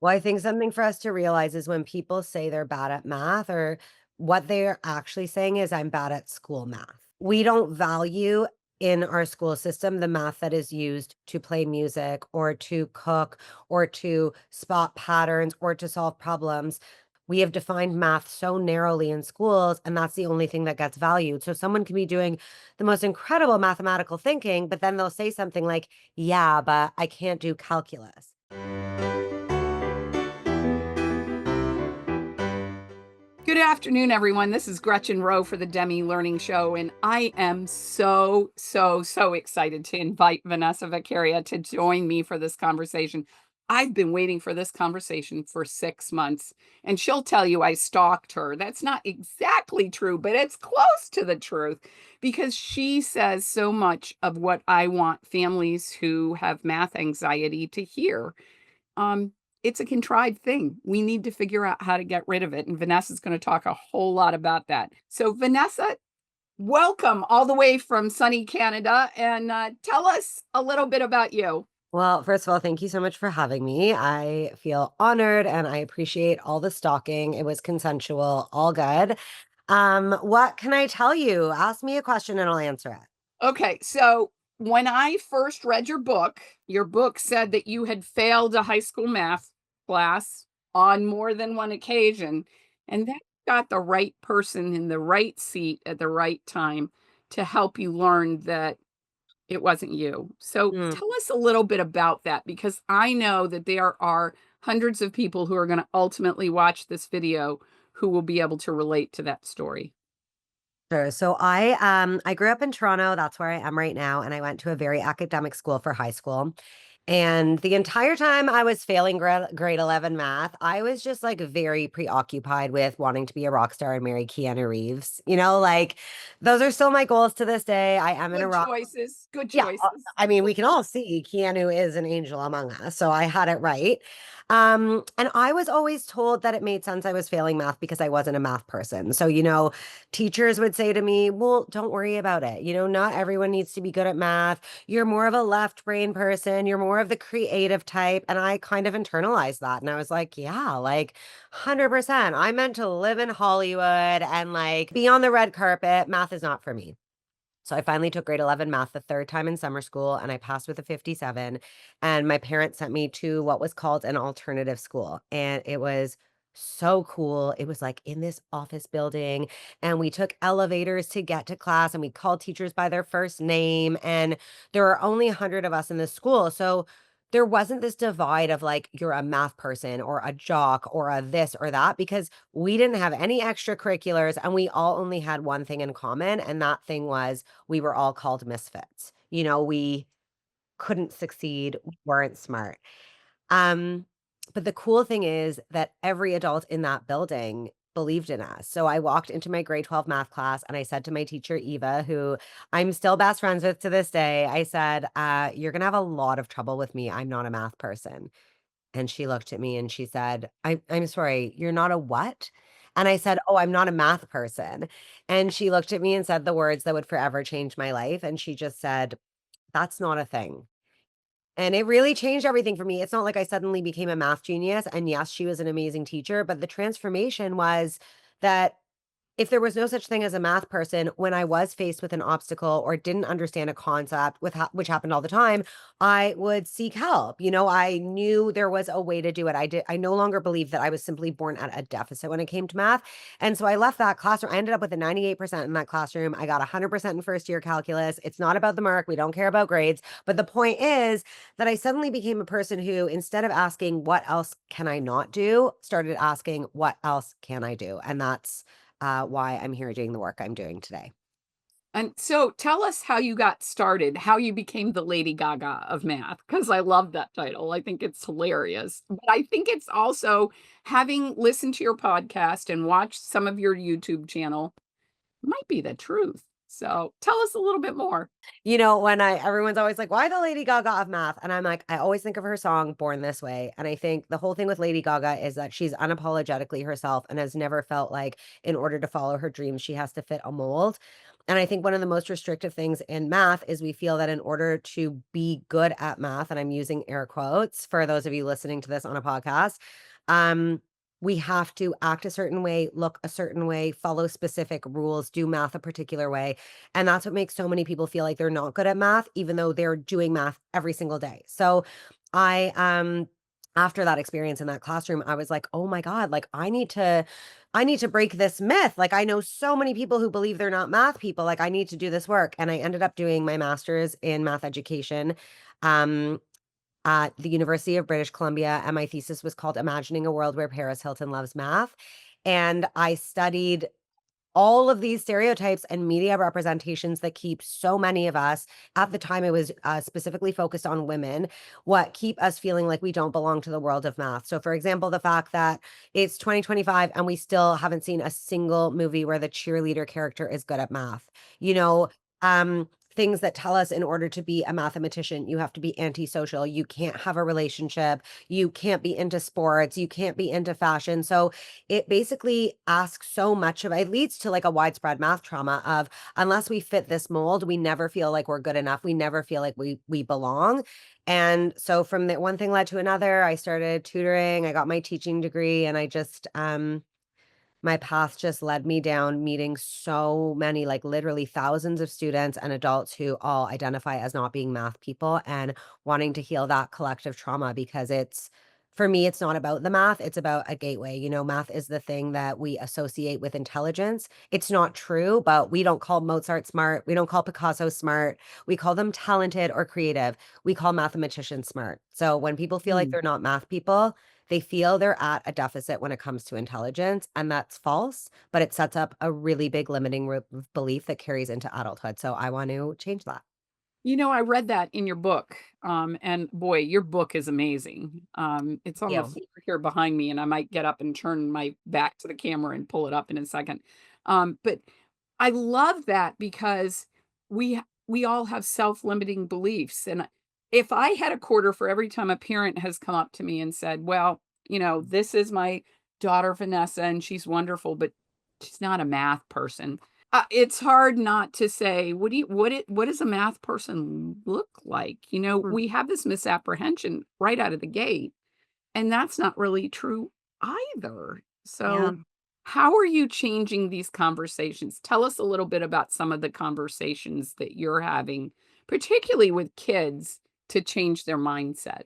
Well, I think something for us to realize is when people say they're bad at math, or what they're actually saying is, I'm bad at school math. We don't value in our school system the math that is used to play music or to cook or to spot patterns or to solve problems. We have defined math so narrowly in schools, and that's the only thing that gets valued. So someone can be doing the most incredible mathematical thinking, but then they'll say something like, yeah, but I can't do calculus. Good afternoon, everyone. This is Gretchen Rowe for the Demi Learning Show, and I am so excited to invite Vanessa Vaccaria to join me for this conversation. I've been waiting for this conversation for 6 months, and she'll tell you I stalked her. That's not exactly true, but it's close to the truth because she says so much of what I want families who have math anxiety to hear. It's a contrived thing. We need to figure out how to get rid of it, and Vanessa's gonna talk a whole lot about that. So, Vanessa, welcome all the way from sunny Canada, and, tell us a little bit about you. Well, first of all, thank you so much for having me. I feel honored and I appreciate all the stalking. It was consensual, all good. What can I tell you? Ask me a question and I'll answer it. Okay, so when I first read your book said that you had failed a high school math class on more than one occasion, and that got the right person in the right seat at the right time to help you learn that it wasn't you. So Mm, tell us a little bit about that because I know that there are hundreds of people who are going to ultimately watch this video who will be able to relate to that story. sure. So I grew up in Toronto. That's where I am right now, and I went to a very academic school for high school. And the entire time I was failing grade 11 math, I was just like very preoccupied with wanting to be a rock star and marry Keanu Reeves. Like those are still my goals to this day. I am in a Good rock. choices. Good Yeah, choices. I mean, we can all see Keanu is an angel among us, so I had it right. And I was always told that it made sense I was failing math because I wasn't a math person. So, teachers would say to me, "Well, don't worry about it. Not everyone needs to be good at math. You're more of a left brain person. You're more of the creative type." And I kind of internalized that. And I was like, yeah, like 100%. I meant to live in Hollywood and like be on the red carpet. Math is not for me. So I finally took grade 11 math the third time in summer school and I passed with a 57. And my parents sent me to what was called an alternative school. And it was so cool. It was like in this office building, and we took elevators to get to class, and we called teachers by their first name. And there were only 100 of us in the school. So there wasn't this divide of like, you're a math person or a jock or a this or that, because we didn't have any extracurriculars and we all only had one thing in common. And that thing was we were all called misfits. We couldn't succeed, we weren't smart. Um, but the cool thing is that every adult in that building believed in us. So I walked into my grade 12 math class and I said to my teacher, Eva, who I'm still best friends with to this day, I said, you're going to have a lot of trouble with me. I'm not a math person. And she looked at me and she said, I'm sorry, you're not a what? And I said, oh, I'm not a math person. And she looked at me and said the words that would forever change my life. And she just said, that's not a thing. And it really changed everything for me. It's not like I suddenly became a math genius. And yes, she was an amazing teacher, but the transformation was that if there was no such thing as a math person, when I was faced with an obstacle or didn't understand a concept which happened all the time, I would seek help. I knew there was a way to do it. I no longer believed that I was simply born at a deficit when it came to math. And so I left that classroom. I ended up with a 98% in that classroom. I got 100% in first year calculus. It's not about the mark. We don't care about grades. But the point is that I suddenly became a person who, instead of asking, what else can I not do, started asking, what else can I do? And that's why I'm here doing the work I'm doing today. And so tell us how you got started, how you became the Lady Gaga of math, because I love that title. I think it's hilarious. But I think it's also having listened to your podcast and watched some of your YouTube channel might be the truth. So tell us a little bit more. When everyone's always like, why the Lady Gaga of math? And I'm like, I always think of her song Born This Way. And I think the whole thing with Lady Gaga is that she's unapologetically herself and has never felt like in order to follow her dreams, she has to fit a mold. And I think one of the most restrictive things in math is we feel that in order to be good at math, and I'm using air quotes for those of you listening to this on a podcast, um, we have to act a certain way, look a certain way, follow specific rules, do math a particular way. And that's what makes so many people feel like they're not good at math, even though they're doing math every single day. So I after that experience in that classroom, I was like, oh my God, like I need to break this myth. Like, I know so many people who believe they're not math people. Like, I need to do this work. And I ended up doing my master's in math education um, at the University of British Columbia. And my thesis was called Imagining a World Where Paris Hilton Loves Math. And I studied all of these stereotypes and media representations that keep so many of us, at the time it was specifically focused on women, what keep us feeling like we don't belong to the world of math. So for example, the fact that it's 2025 and we still haven't seen a single movie where the cheerleader character is good at math, you know, um things that tell us in order to be a mathematician you have to be antisocial, you can't have a relationship, you can't be into sports, you can't be into fashion. So it basically asks so much of it leads to like a widespread math trauma of unless we fit this mold, we never feel like we're good enough. We never feel like we belong. And so from that one thing led to another. I started tutoring, I got my teaching degree, and I just my path just led me down meeting so many, like literally thousands of students and adults who all identify as not being math people and wanting to heal that collective trauma because it's, for me, it's not about the math, it's about a gateway. You know, math is the thing that we associate with intelligence. It's not true, but we don't call Mozart smart. We don't call Picasso smart. We call them talented or creative. We call mathematicians smart. So when people feel like Mm. they're not math people, they feel they're at a deficit when it comes to intelligence, and that's false, but it sets up a really big limiting belief that carries into adulthood. So I want to change that. You know, I read that in your book, and boy, your book is amazing. It's on the Yeah. floor here behind me, and I might get up and turn my back to the camera and pull it up in a second. But I love that because we all have self-limiting beliefs, and if I had a quarter for every time a parent has come up to me and said, "Well, you know, this is my daughter Vanessa, and she's wonderful, but she's not a math person." It's hard not to say, what does a math person look like? You know, Mm. we have this misapprehension right out of the gate, and that's not really true either. Yeah. So, how are you changing these conversations? Tell us a little bit about some of the conversations that you're having, particularly with kids, to change their mindset.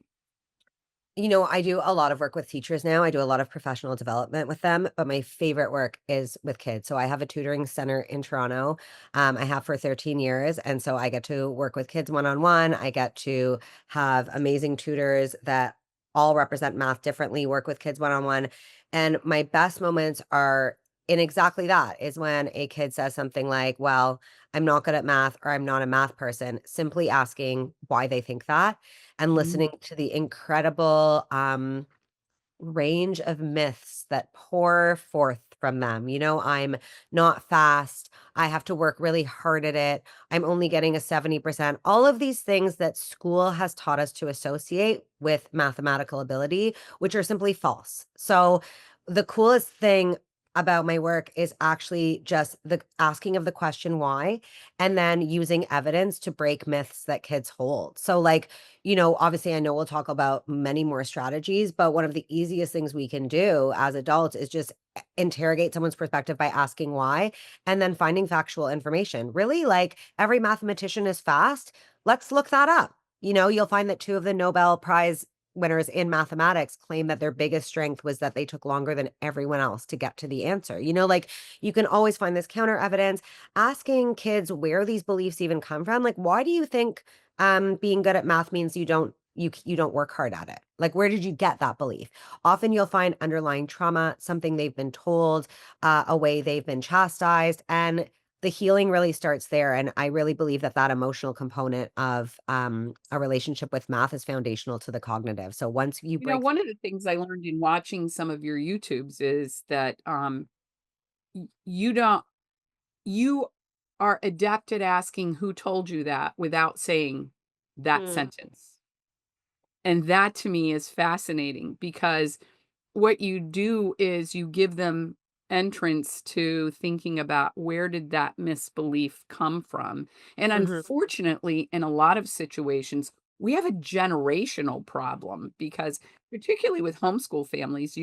You know, I do a lot of work with teachers now. I do a lot of professional development with them, but my favorite work is with kids. So I have a tutoring center in Toronto. I have for 13 years. And so I get to work with kids one on one. I get to have amazing tutors that all represent math differently, work with kids one on one. And my best moments are in exactly that is when a kid says something like, well, I'm not good at math or I'm not a math person, simply asking why they think that and Mm. listening to the incredible, range of myths that pour forth from them. You know, I'm not fast. I have to work really hard at it. I'm only getting a 70%. All of these things that school has taught us to associate with mathematical ability, which are simply false. So, the coolest thing about my work is actually just the asking of the question why and then using evidence to break myths that kids hold. So like, you know, obviously I know we'll talk about many more strategies, but one of the easiest things we can do as adults is just interrogate someone's perspective by asking why and then finding factual information. Really, like every mathematician is fast. Let's look that up. You know, you'll find that two of the Nobel Prize winners in mathematics claim that their biggest strength was that they took longer than everyone else to get to the answer. You know, like you can always find this counter evidence, asking kids where these beliefs even come from. Like, why do you think being good at math means you don't work hard at it? Like, where did you get that belief? Often you'll find underlying trauma, something they've been told, a way they've been chastised, and the healing really starts there. And I really believe that that emotional component of a relationship with math is foundational to the cognitive. So once you You know, break, one of the things I learned in watching some of your YouTubes is that you don't you are adept at asking who told you that without saying that Mm, sentence. And that to me is fascinating because what you do is you give them entrance to thinking about where did that misbelief come from. And Mhm. unfortunately, in a lot of situations, we have a generational problem because, particularly with homeschool families,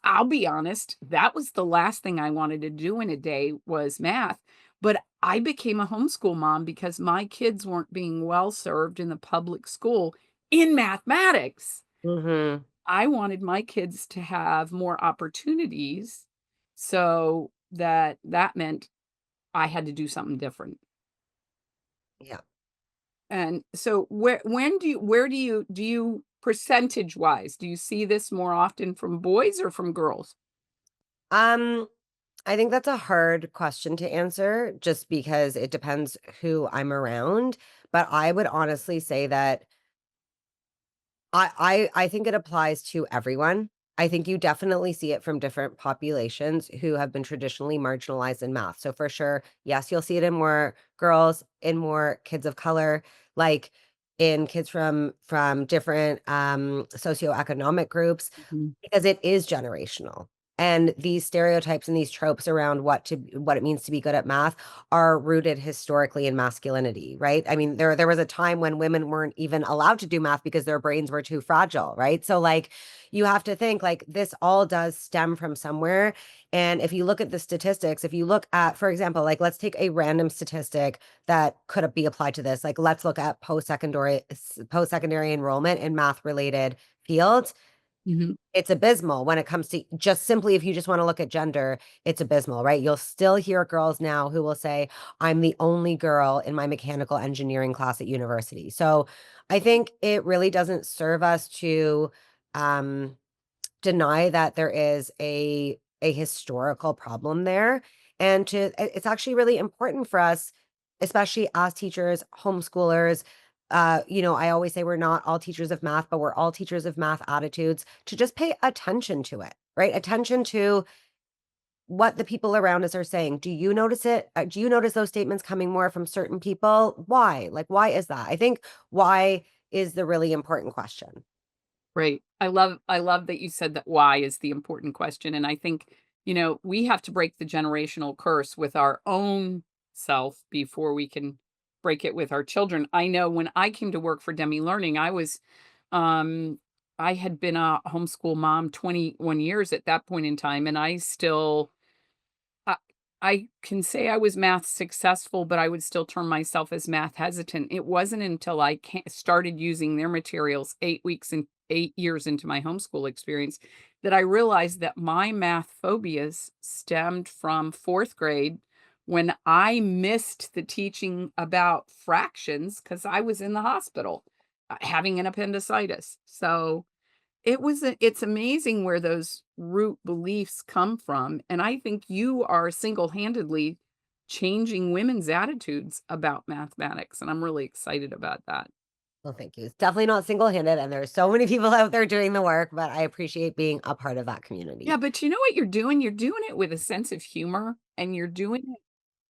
I'll be honest, that was the last thing I wanted to do in a day was math. But I became a homeschool mom because my kids weren't being well served in the public school in mathematics. Mhm. I wanted my kids to have more opportunities, so that meant I had to do something different. Yeah. And so where do you percentage-wise, do you see this more often from boys or from girls? Um, I think that's a hard question to answer just because it depends who I'm around, but I would honestly say that I think it applies to everyone. I think you definitely see it from different populations who have been traditionally marginalized in math. So for sure, yes, you'll see it in more girls, in more kids of color, like in kids from different socioeconomic groups, Mhm. because it is generational. And these stereotypes and these tropes around what it means to be good at math are rooted historically in masculinity, right? I mean, there was a time when women weren't even allowed to do math because their brains were too fragile, right? So like you have to think like this all does stem from somewhere. And if you look at the statistics, if you look at, for example, like let's take a random statistic that could be applied to this. Like let's look at post-secondary enrollment in math related fields. Mhm. It's abysmal when it comes to just simply if you just want to look at gender, it's abysmal, right? You'll still hear girls now who will say, I'm the only girl in my mechanical engineering class at university. So I think it really doesn't serve us to um, deny that there is a historical problem there. And it's actually really important for us, especially as teachers, homeschoolers. I always say we're not all teachers of math, but we're all teachers of math attitudes to just pay attention to it, right? Attention to what the people around us are saying. Do you notice it? Do you notice those statements coming more from certain people? Why? Like, why is that? I think why is the really important question. Right. I love that you said that why is the important question, and I think, we have to break the generational curse with our own self before we can break it with our children. I know when I came to work for Demi Learning, um I had been a homeschool mom 21 years at that point in time, and I I can say I was math successful, but I would still term myself as math hesitant. It wasn't until I started using their materials 8 years into my homeschool experience that I realized that my math phobias stemmed from fourth grade when I missed the teaching about fractions because I was in the hospital having an appendicitis. So it's amazing where those root beliefs come from, and I think you are single-handedly changing women's attitudes about mathematics, and I'm really excited about that. Well, thank you. It's definitely not single-handed, and there's so many people out there doing the work, but I appreciate being a part of that Yeah, community. but you know what you're doing? You're doing it with a sense of humor, and you're doing it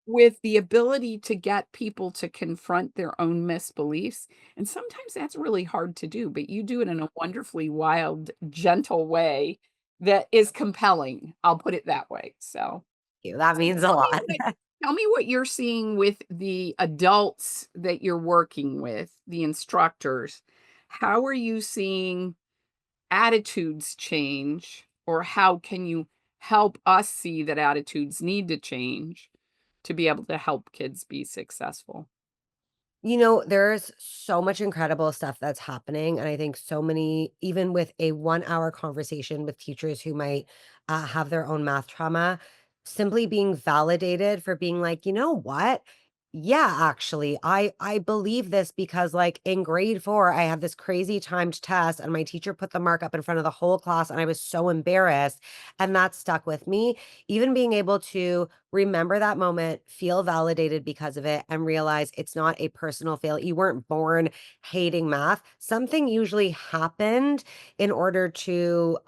with the ability to get people to confront their own misbeliefs, and sometimes that's really hard to do, but you do it in a wonderfully wild, gentle way that is compelling, I'll put it that way, so Thank you. That So means a lot. tell me what you're seeing with the adults that you're working with, the instructors. How are you seeing attitudes change, or how can you help us see that attitudes need to change to be able to help kids be successful? There's so much incredible stuff that's happening. And I think so many, even with a 1 hour conversation with teachers who might have their own math trauma, simply being validated for being like, you know what? Yeah, actually, I believe this because like in grade 4, I had this crazy timed test and my teacher put the mark up in front of the whole class and I was so embarrassed. And that stuck with me. Even being able to remember that moment, feel validated because of it, and realize it's not a personal fail. You weren't born hating math. Something usually happened in order to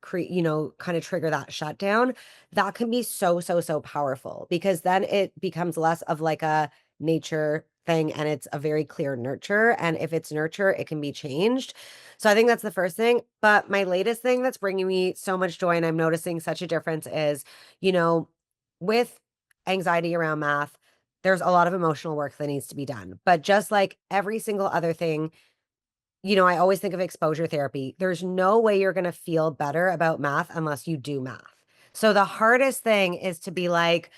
create, kind of trigger that shutdown. That can be so, so, so powerful because then it becomes less of like a nature thing and it's a very clear nurture. And if it's nurture, it can be changed. So I think that's the first thing. But my latest thing that's bringing me so much joy and I'm noticing such a difference is, you know, with anxiety around math, there's a lot of emotional work that needs to be done. But just like every single other thing, I always think of exposure therapy. There's no way you're going to feel better about math unless you do math. So the hardest thing is to be like,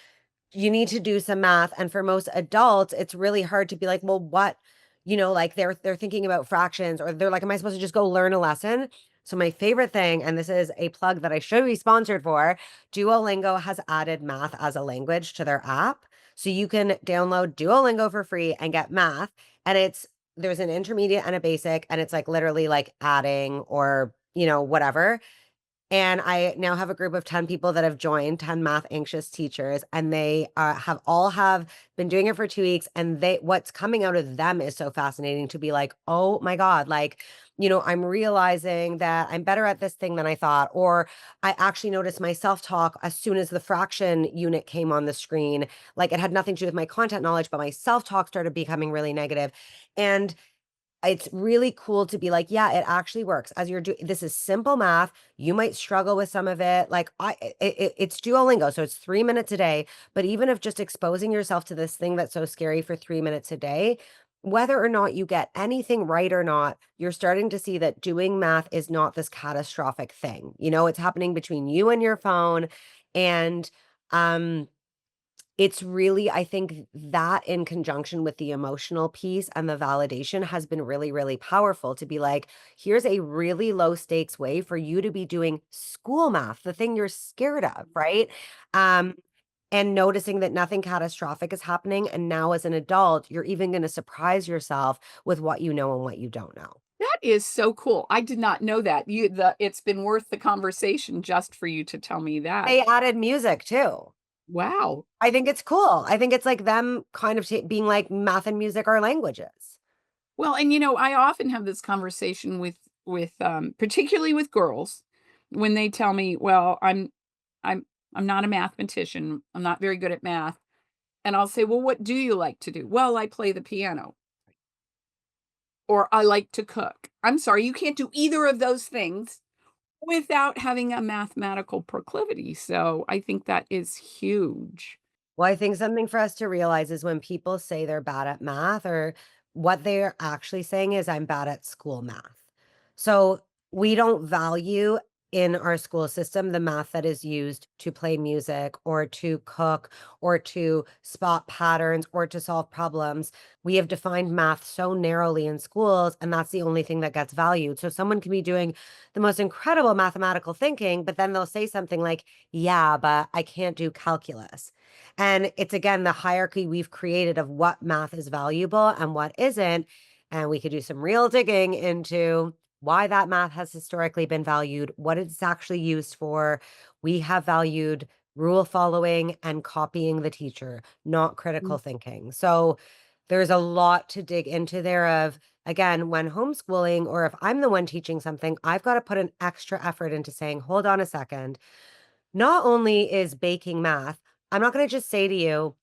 you need to do some math. And for most adults, it's really hard to be like, well, what, like they're thinking about fractions or they're like, am I supposed to just go learn a lesson? So my favorite thing, and this is a plug that I should be sponsored for, Duolingo has added math as a language to their app. So you can download Duolingo for free and get math. And there's an intermediate and a basic, and it's like literally like adding or, whatever. And I now have a group of 10 people that have joined, 10 math anxious teachers, and they have been doing it for 2 weeks. And what's coming out of them is so fascinating to be like, oh my God, like, I'm realizing that I'm better at this thing than I thought. Or I actually noticed my self-talk as soon as the fraction unit came on the screen. Like it had nothing to do with my content knowledge, but my self-talk started becoming really negative. And it's really cool to be like, yeah, it actually works. As you're doing this is simple math. You might struggle with some of it. Like it's Duolingo, so it's 3 minutes a day. But even if just exposing yourself to this thing that's so scary for 3 minutes a day, whether or not you get anything right or not, you're starting to see that doing math is not this catastrophic thing. It's happening between you and your phone. And um it's really, I think that in conjunction with the emotional piece and the validation has been really, really powerful to be like, here's a really low stakes way for you to be doing school math, the thing you're scared of, right? Um, and noticing that nothing catastrophic is happening. And now as an adult, you're even going to surprise yourself with what you know and what you don't know. That is so cool. I did not know that. It's been worth the conversation just for you to tell me that. They added music too. Wow. I think it's cool. I think it's like them kind of being like math and music are languages. Well, and I often have this conversation with particularly with girls when they tell me, "Well, I'm not a mathematician. I'm not very good at math." And I'll say, "Well, what do you like to do?" "Well, I play the piano." Or "I like to cook." I'm sorry, you can't do either of those things without having a mathematical proclivity. So, I think that is huge. Well, I think something for us to realize is when people say they're bad at math, or what they're actually saying is, I'm bad at school math. So we don't value in our school system the math that is used to play music or to cook or to spot patterns or to solve problems. We have defined math so narrowly in schools, and that's the only thing that gets valued. So someone can be doing the most incredible mathematical thinking, but then they'll say something like, yeah, but I can't do calculus. And it's again the hierarchy we've created of what math is valuable and what isn't. And we could do some real digging into why that math has historically been valued, what it's actually used for. We have valued rule following and copying the teacher, not Mm. critical thinking. So there's a lot to dig into there of, again, when homeschooling, or if I'm the one teaching something, I've got to put an extra effort into saying, hold on a second. Not only is baking math, I'm not going to just say to you,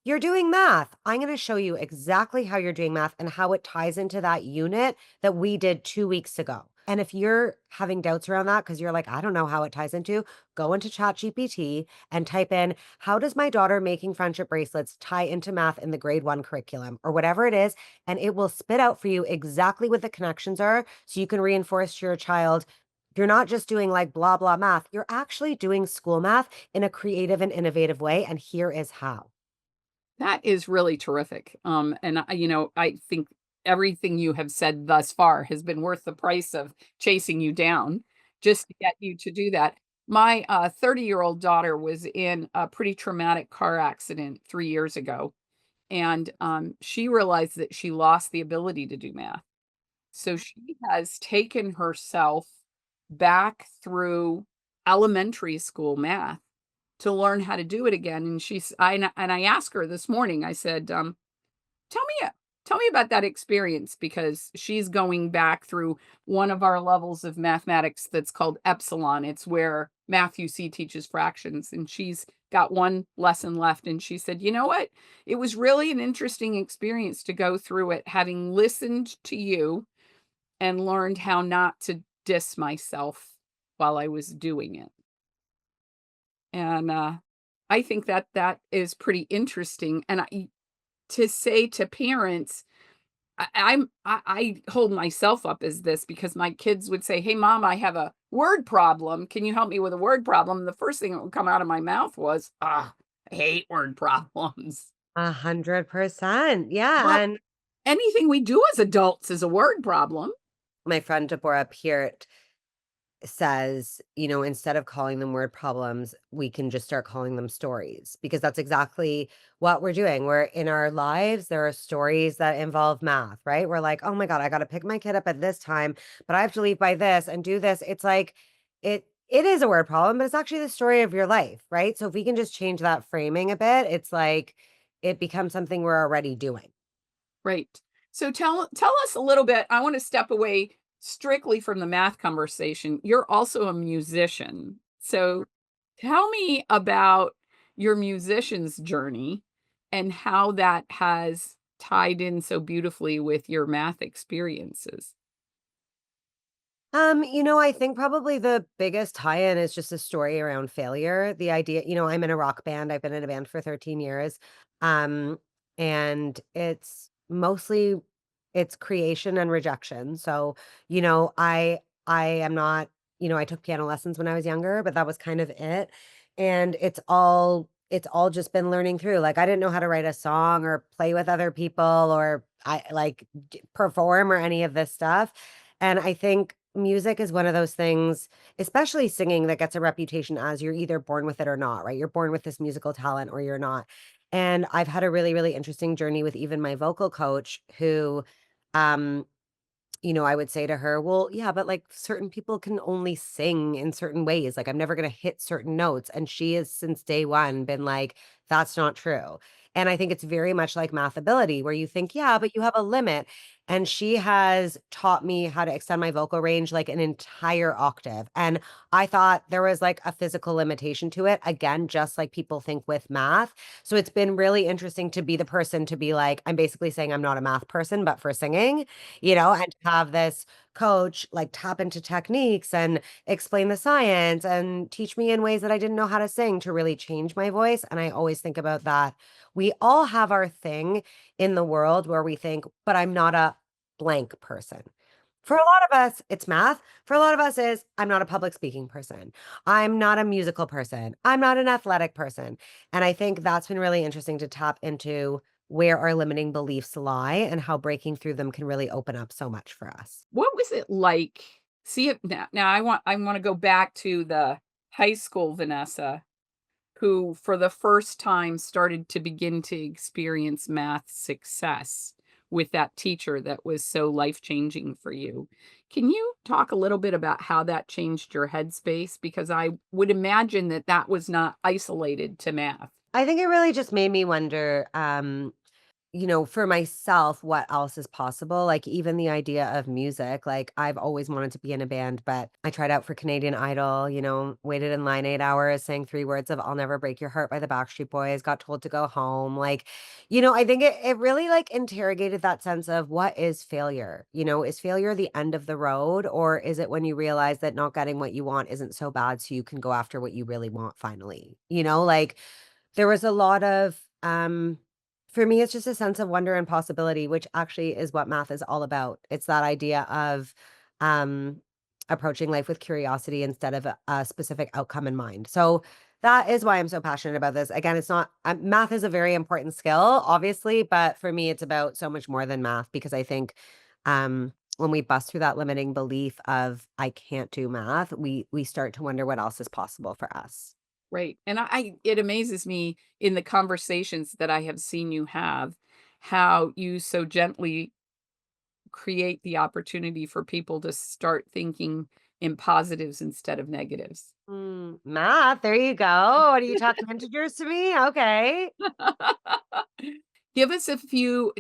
you're doing math. I'm going to show you exactly how you're doing math and how it ties into that unit that we did 2 weeks ago. And if you're having doubts around that because you're like, I don't know how it ties into, go into ChatGPT and type in, how does my daughter making friendship bracelets tie into math in the grade 1 curriculum or whatever it is? And it will spit out for you exactly what the connections are so you can reinforce to your child. You're not just doing like blah, blah math. You're actually doing school math in a creative and innovative way. And here is how. That is really terrific. And I think everything you have said thus far has been worth the price of chasing you down just to get you to do that. My 30-year-old daughter was in a pretty traumatic car accident 3 years ago, and she realized that she lost the ability to do math. So she has taken herself back through elementary school math to learn how to do it again, and I asked her this morning, I said, "Tell me tell me about that experience," because she's going back through one of our levels of mathematics that's called epsilon. It's where Math UC teaches fractions, and she's got one lesson left. And she said, you know what? It was really an interesting experience to go through it, having listened to you and learned how not to diss myself while I was doing it. And I think that that is pretty interesting. And to say to parents, I hold myself up as this because my kids would say, "Hey, mom, I have a word problem. Can you help me with a word problem?" The first thing that would come out of my mouth was, "Ah, I hate word problems." 100%. Yeah. Well, And anything we do as adults is a word problem. my friend Deborah Peart says, instead of calling them word problems, we can just start calling them stories because that's exactly what we're doing. We're in our lives, there are stories that involve math, right? We're like, oh my God, I got to pick my kid up at this time, but I have to leave by this and do this. It's like it is a word problem, but it's actually the story of your life, right? So if we can just change that framing a bit, it's like it becomes something we're already doing. Right. So tell us a little bit. I want to step away strictly from the math conversation. You're also a musician. So tell me about your musician's journey and how that has tied in so beautifully with your math experiences. I think probably the biggest tie-in is just a story around failure. The idea, I'm in a rock band. I've been in a band for 13 years. Um, and it's creation and rejection. So, I am not, I took piano lessons when I was younger, but that was kind of it. And it's all just been learning through. Like I didn't know how to write a song or play with other people or I like perform or any of this stuff. And I think music is one of those things, especially singing, that gets a reputation as you're either born with it or not, right? You're born with this musical talent or you're not. And I've had a really, really interesting journey with even my vocal coach who, um, I would say to her, "Well, yeah, but like certain people can only sing in certain ways. Like I'm never going to hit certain notes." And she has since day one been like, "That's not true." And I think it's very much like math ability where you think, "Yeah, but you have a limit." And she has taught me how to extend my vocal range like an entire octave. And I thought there was like a physical limitation to it. Again, just like people think with math. So it's been really interesting to be the person to be like, I'm basically saying I'm not a math person, but for singing, and have this coach like tap into techniques and explain the science and teach me in ways that I didn't know how to sing to really change my voice. And I always think about that. We all have our thing in the world where we think, but I'm not a blank person. For a lot of us, it's math. For a lot of us is I'm not a public speaking person. I'm not a musical person. I'm not an athletic person. And I think that's been really interesting to tap into where our limiting beliefs lie and how breaking through them can really open up so much for us. What was it like? See it now I want to go back to the high school Vanessa who for the first time started to begin to experience math success with that teacher that was so life-changing for you. Can you talk a little bit about how that changed your headspace? Because I would imagine that that was not isolated to math. I think it really just made me wonder, for myself, what else is possible? Like, even the idea of music, like, I've always wanted to be in a band, but I tried out for Canadian Idol, waited in line 8 hours, sang three words of I'll Never Break Your Heart by the Backstreet Boys, got told to go home. Like, I think it really like interrogated that sense of what is failure? Is failure the end of the road, or is it when you realize that not getting what you want isn't so bad, so you can go after what you really want finally? Like, there was a lot of, for me, it's just a sense of wonder and possibility, which actually is what math is all about. It's that idea of um, approaching life with curiosity instead of a specific outcome in mind. So that is why I'm so passionate about this. Again, it's not, math is a very important skill, obviously, but for me, it's about so much more than math because I think when we bust through that limiting belief of I can't do math, we start to wonder what else is possible for us. Right. And I it amazes me in the conversations that I have seen you have, how you so gently create the opportunity for people to start thinking in positives instead of negatives. Math, there you go. What are you talking integers to me? Okay. Give us a few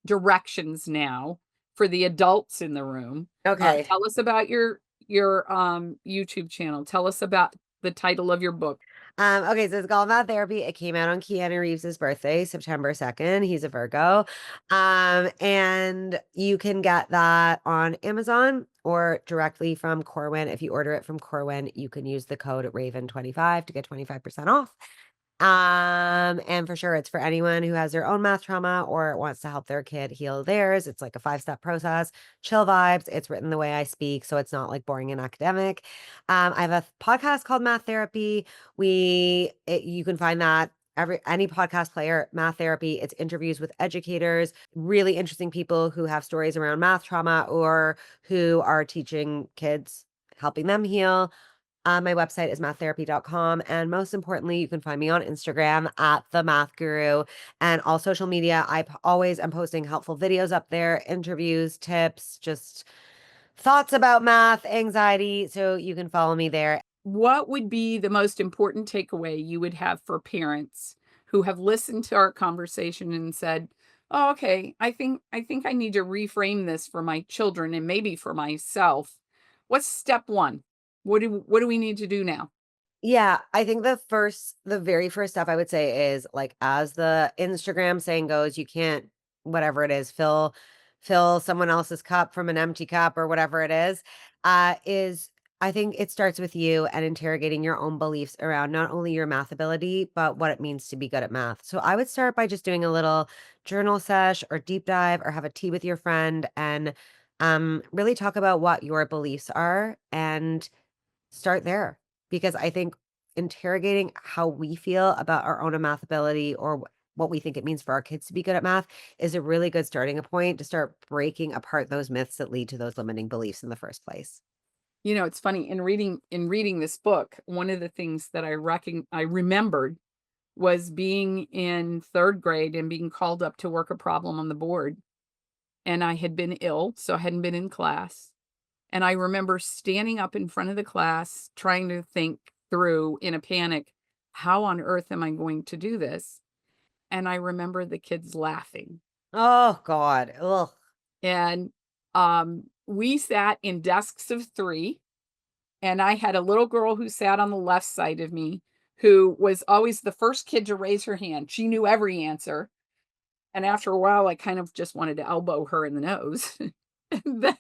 directions now for the adults in the room. Okay. Tell us about your YouTube channel. Tell us about the title of your book. Okay, so it's called Math Therapy. It came out on Keanu Reeves' birthday, September 2nd. He's a Virgo. And you can get that on Amazon or directly from Corwin. If you order it from Corwin, you can use the code RAVEN25 to get 25% off. And for sure, it's for anyone who has their own math trauma or wants to help their kid heal theirs. It's like a 5-step process, chill vibes. It's written the way I speak, so it's not like boring and academic. I have a podcast called Math Therapy. You can find that any podcast player, Math Therapy. It's interviews with educators, really interesting people who have stories around math trauma or who are teaching kids, helping them heal. My website is maththerapy.com. And most importantly, you can find me on Instagram at the Math Guru and all social media. Always am posting helpful videos up there, interviews, tips, just thoughts about math, anxiety. So you can follow me there. What would be the most important takeaway you would have for parents who have listened to our conversation and said, "Oh, okay, I think I need to reframe this for my children and maybe for myself." What's step 1? What do we need to do now? Yeah, I think the very first step I would say is like, as the Instagram saying goes, you can't, whatever it is, fill someone else's cup from an empty cup or whatever it is I think it starts with you and interrogating your own beliefs around not only your math ability, but what it means to be good at math. So I would start by just doing a little journal sesh or deep dive or have a tea with your friend and really talk about what your beliefs are and start there, because I think interrogating how we feel about our own math ability or what we think it means for our kids to be good at math is a really good starting point to start breaking apart those myths that lead to those limiting beliefs in the first place. You know, it's funny in reading this book, one of the things that I remembered was being in 3rd grade and being called up to work a problem on the board. And I had been ill, so I hadn't been in class. And I remember standing up in front of the class, trying to think through in a panic, how on earth am I going to do this? And I remember the kids laughing. Oh God. Ugh. And we sat in desks of 3, and I had a little girl who sat on the left side of me who was always the first kid to raise her hand. She knew every answer. And after a while, I kind of just wanted to elbow her in the nose. And then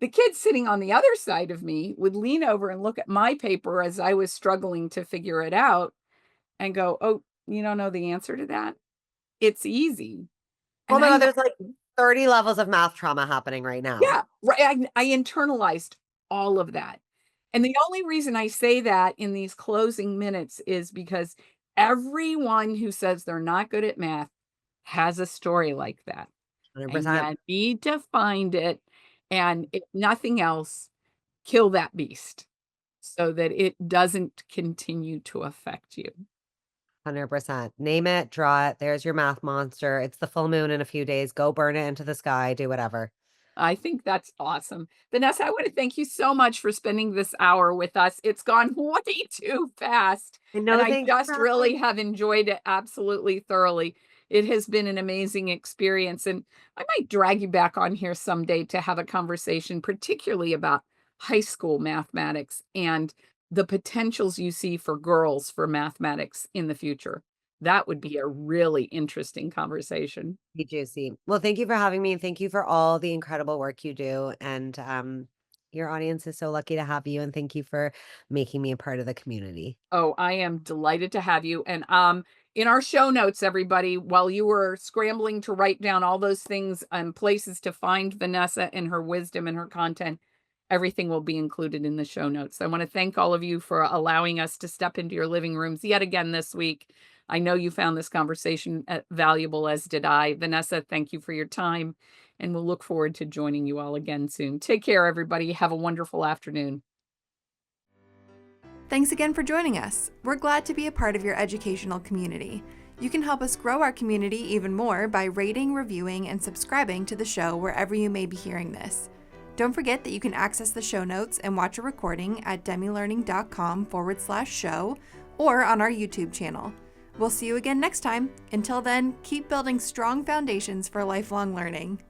the kid sitting on the other side of me would lean over and look at my paper as I was struggling to figure it out and go, "Oh, you don't know the answer to that? It's easy." Oh And my I God, know, there's like 30 levels of math trauma happening right now. yeah, right. I internalized all of that. And the only reason I say that in these closing minutes is because everyone who says they're not good at math has a story like that. And 100%. you need to find it, and if nothing else, kill that beast so that it doesn't continue to affect you. 100%. Name it, draw it. There's your math monster. It's the full moon in a few days. Go burn it into the sky, do whatever. I think that's awesome. Vanessa, I want to thank you so much for spending this hour with us. It's gone way too fast, And and no, I thanks just for really having have enjoyed it absolutely thoroughly. It has been an amazing experience, and I might drag you back on here someday to have a conversation, particularly about high school mathematics and the potentials you see for girls for mathematics in the future. That would be a really interesting conversation. Be juicy. Well, thank you for having me and thank you for all the incredible work you do. And your audience is so lucky to have you. And thank you for making me a part of the community. Oh, I am delighted to have you. And in our show notes, everybody, while you were scrambling to write down all those things and places to find Vanessa and her wisdom and her content, everything will be included in the show notes. I want to thank all of you for allowing us to step into your living rooms yet again this week. I know you found this conversation valuable, as did I. Vanessa, thank you for your time, and we'll look forward to joining you all again soon. Take care, everybody. Have a wonderful afternoon. Thanks again for joining us. We're glad to be a part of your educational community. You can help us grow our community even more by rating, reviewing, and subscribing to the show wherever you may be hearing this. Don't forget that you can access the show notes and watch a recording at demilearning.com/show or on our YouTube channel. We'll see you again next time. Until then, keep building strong foundations for lifelong learning.